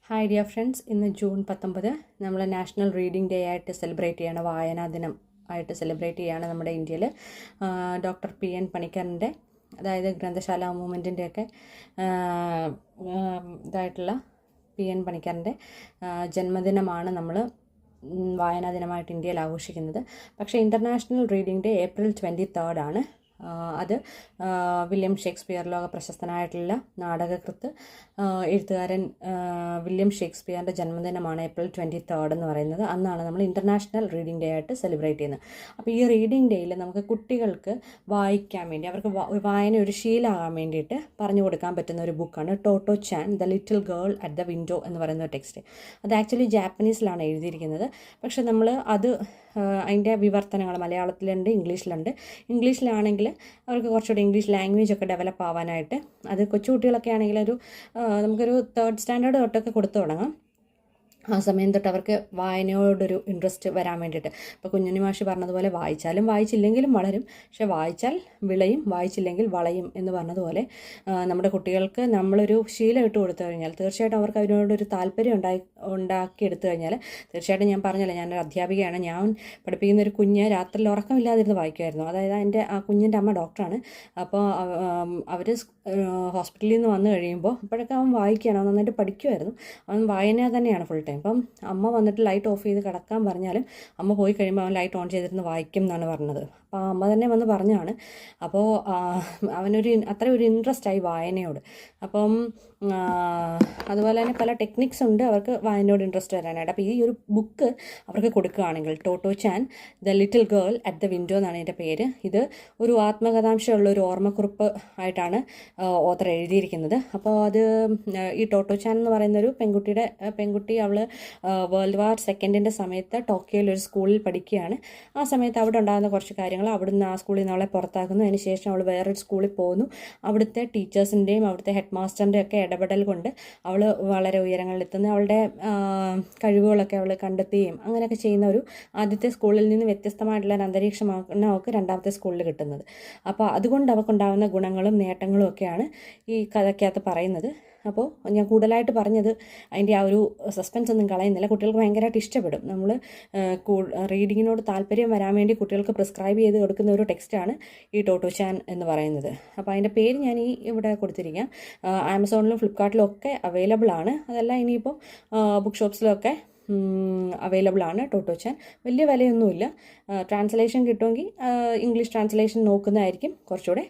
Hi dear friends, ഇന്ന് June 19 നമ്മൾ national reading day ആയിട്ട് സെലിബ്രേറ്റ് ചെയ്യണം, വായനാ ദിനം ആയിട്ട് സെലിബ്രേറ്റ് ചെയ്യുകയാണ് നമ്മുടെ ഇന്ത്യയിൽ. ഡോക്ടർ PN പണിക്കറിൻ്റെ, അതായത് ഗ്രന്ഥശാല മൂവ്മെൻറ്റിൻ്റെയൊക്കെ ഇതായിട്ടുള്ള PN പണിക്കറിൻ്റെ ജന്മദിനമാണ് നമ്മൾ വായനാ ദിനമായിട്ട് ഇന്ത്യയിൽ ആഘോഷിക്കുന്നത്. പക്ഷേ ഇൻ്റർനാഷണൽ റീഡിംഗ് ഡേ April 23 ആണ്. അത് വില്യം ഷേക്സ്പിയർ, ലോക പ്രശസ്തനായിട്ടുള്ള നാടകകൃത്ത് എഴുത്തുകാരൻ വില്യം ഷേക്സ്പിയറിൻ്റെ ജന്മദിനമാണ് April 23 എന്ന് പറയുന്നത്. അന്നാണ് നമ്മൾ ഇൻ്റർനാഷണൽ റീഡിംഗ് ഡേ ആയിട്ട് സെലിബ്രേറ്റ് ചെയ്യുന്നത്. അപ്പോൾ ഈ റീഡിംഗ് ഡേയിൽ നമുക്ക് കുട്ടികൾക്ക് വായിക്കാൻ വേണ്ടി, അവർക്ക് വായന ഒരു ശീലമാകാൻ വേണ്ടിയിട്ട് പറഞ്ഞു കൊടുക്കാൻ പറ്റുന്ന ഒരു ബുക്കാണ് Totto Chan the little girl at the window എന്ന് പറയുന്ന ടെക്സ്റ്റ്. അത് ആക്ച്വലി ജാപ്പനീസിലാണ് എഴുതിയിരിക്കുന്നത്. പക്ഷെ നമ്മൾ അത് അതിൻ്റെ വിവർത്തനങ്ങൾ മലയാളത്തിലുണ്ട്, ഇംഗ്ലീഷിലുണ്ട്. ഇംഗ്ലീഷിലാണെങ്കിൽ അവർക്ക് കുറച്ചുകൂടി ഇംഗ്ലീഷ് ലാംഗ്വേജ് ഒക്കെ ഡെവലപ്പ് ആവാനായിട്ട്, അത് കൊച്ചുകുട്ടികളൊക്കെ ആണെങ്കിൽ നമുക്കൊരു 3rd സ്റ്റാൻഡേർഡ് തൊട്ടൊക്കെ കൊടുത്തു തുടങ്ങാം. ആ സമയം തൊട്ട് അവർക്ക് വായനയോടൊരു ഇൻട്രസ്റ്റ് വരാൻ വേണ്ടിയിട്ട്. ഇപ്പോൾ കുഞ്ഞുണ്ണി മാഷ് പറഞ്ഞതുപോലെ വായിച്ചാലും വായിച്ചില്ലെങ്കിലും വളരും, പക്ഷെ വായിച്ചാൽ വിളയും, വായിച്ചില്ലെങ്കിൽ വളയും എന്ന് പറഞ്ഞതുപോലെ നമ്മുടെ കുട്ടികൾക്ക് നമ്മളൊരു ശീലം ഇട്ട് കൊടുത്തു കഴിഞ്ഞാൽ തീർച്ചയായിട്ടും അവർക്ക് അതിനോടൊരു താല്പര്യം ഉണ്ടാക്കിയെടുത്തു കഴിഞ്ഞാൽ തീർച്ചയായിട്ടും, ഞാൻ പറഞ്ഞല്ലോ, ഞാനൊരു അധ്യാപികയാണ്. ഞാൻ പഠിപ്പിക്കുന്ന ഒരു കുഞ്ഞ് രാത്രിയിൽ ഉറക്കമില്ലാതിരുന്ന് വായിക്കുമായിരുന്നു. അതായത് ആ കുഞ്ഞിൻ്റെ അമ്മ ഡോക്ടറാണ്. അപ്പോൾ അവർ ഹോസ്പിറ്റലിൽ നിന്ന് വന്നു കഴിയുമ്പോൾ അപ്പോഴൊക്കെ അവൻ വായിക്കുകയാണ്, അവൻ നന്നായിട്ട് പഠിക്കുമായിരുന്നു. അവൻ വായന തന്നെയാണ് ഫുൾ ടൈം. അപ്പം അമ്മ വന്നിട്ട് ലൈറ്റ് ഓഫ് ചെയ്ത് കിടക്കാൻ പറഞ്ഞാലും അമ്മ പോയി കഴിയുമ്പോൾ അവൻ ലൈറ്റ് ഓൺ ചെയ്തിരുന്ന് വായിക്കും എന്നാണ് പറഞ്ഞത്. അപ്പോൾ അമ്മ തന്നെ വന്ന് പറഞ്ഞാണ്. അപ്പോൾ അത്ര ഒരു ഇൻട്രസ്റ്റ് ആയി വായനയോട്. അപ്പം അതുപോലെ തന്നെ പല ടെക്നിക്സ് ഉണ്ട് അവർക്ക് വായനയോട് ഇൻട്രസ്റ്റ് വരാനായിട്ട്. അപ്പോൾ ഈ ഒരു ബുക്ക് അവർക്ക് കൊടുക്കുകയാണെങ്കിൽ, Totto Chan the little girl at the window എന്നാണ് ഇതിൻ്റെ പേര്. ഇത് ഒരു ആത്മകഥാംശമുള്ള ഒരു ഓർമ്മക്കുറിപ്പ് ആയിട്ടാണ് ഓഥർ എഴുതിയിരിക്കുന്നത്. അപ്പോൾ അത് ഈ ടോട്ടോ ചാൻ എന്ന് പറയുന്നൊരു പെൺകുട്ടി അവൾ വേൾഡ് വാർ 2 സമയത്ത് ടോക്കിയോയിൽ ഒരു സ്കൂളിൽ പഠിക്കുകയാണ്. ആ സമയത്ത് അവിടെ ഉണ്ടാകുന്ന കുറച്ച് കാര്യങ്ങൾ, അവിടുന്ന് ആ സ്കൂളിൽ നിന്ന് അവളെ പുറത്താക്കുന്നു. അതിന് ശേഷം അവൾ വേറൊരു സ്കൂളിൽ പോകുന്നു. അവിടുത്തെ ടീച്ചേഴ്സിൻ്റെയും അവിടുത്തെ ഹെഡ് മാസ്റ്ററിൻ്റെയും ഒക്കെ ഇടപെടൽ കൊണ്ട് അവൾ വളരെ ഉയരങ്ങളിലെത്തുന്നു. അവളുടെ കഴിവുകളൊക്കെ അവൾ കണ്ടെത്തുകയും അങ്ങനെയൊക്കെ ചെയ്യുന്ന ഒരു ആദ്യത്തെ സ്കൂളിൽ നിന്ന് വ്യത്യസ്തമായിട്ടുള്ള ഒരു അന്തരീക്ഷമാണ് അവൾക്ക് 2ാമത്തെ സ്കൂളിൽ കിട്ടുന്നത്. അപ്പോൾ അതുകൊണ്ട് അവൾക്കുണ്ടാകുന്ന ഗുണങ്ങളും നേട്ടങ്ങളും ഒക്കെയാണ് ഈ കഥയ്ക്കകത്ത് പറയുന്നത്. അപ്പോൾ ഞാൻ കൂടുതലായിട്ട് പറഞ്ഞത് അതിൻ്റെ ആ ഒരു സസ്പെൻസ് ഒന്നും കളയുന്നില്ല. കുട്ടികൾക്ക് ഭയങ്കരമായിട്ട് ഇഷ്ടപ്പെടും. നമ്മൾ റീഡിങ്ങിനോട് താല്പര്യം വരാൻ വേണ്ടി കുട്ടികൾക്ക് പ്രിസ്ക്രൈബ് ചെയ്ത് കൊടുക്കുന്ന ഒരു ടെക്സ്റ്റാണ് ഈ ടോട്ടോ ചാൻ എന്ന് പറയുന്നത്. അപ്പോൾ അതിൻ്റെ പേര് ഞാൻ ഇവിടെ കൊടുത്തിരിക്കാം. ആമസോണിലും ഫ്ലിപ്കാർട്ടിലും ഒക്കെ അവൈലബിൾ ആണ്. അതല്ല ഇനിയിപ്പോൾ ബുക്ക് ഷോപ്സിലൊക്കെ അവൈലബിൾ ആണ് ടോട്ടോ ചാൻ. വലിയ വിലയൊന്നുമില്ല. ട്രാൻസ്ലേഷൻ കിട്ടുമെങ്കിൽ ഇംഗ്ലീഷ് ട്രാൻസ്ലേഷൻ നോക്കുന്നതായിരിക്കും കുറച്ചുകൂടെ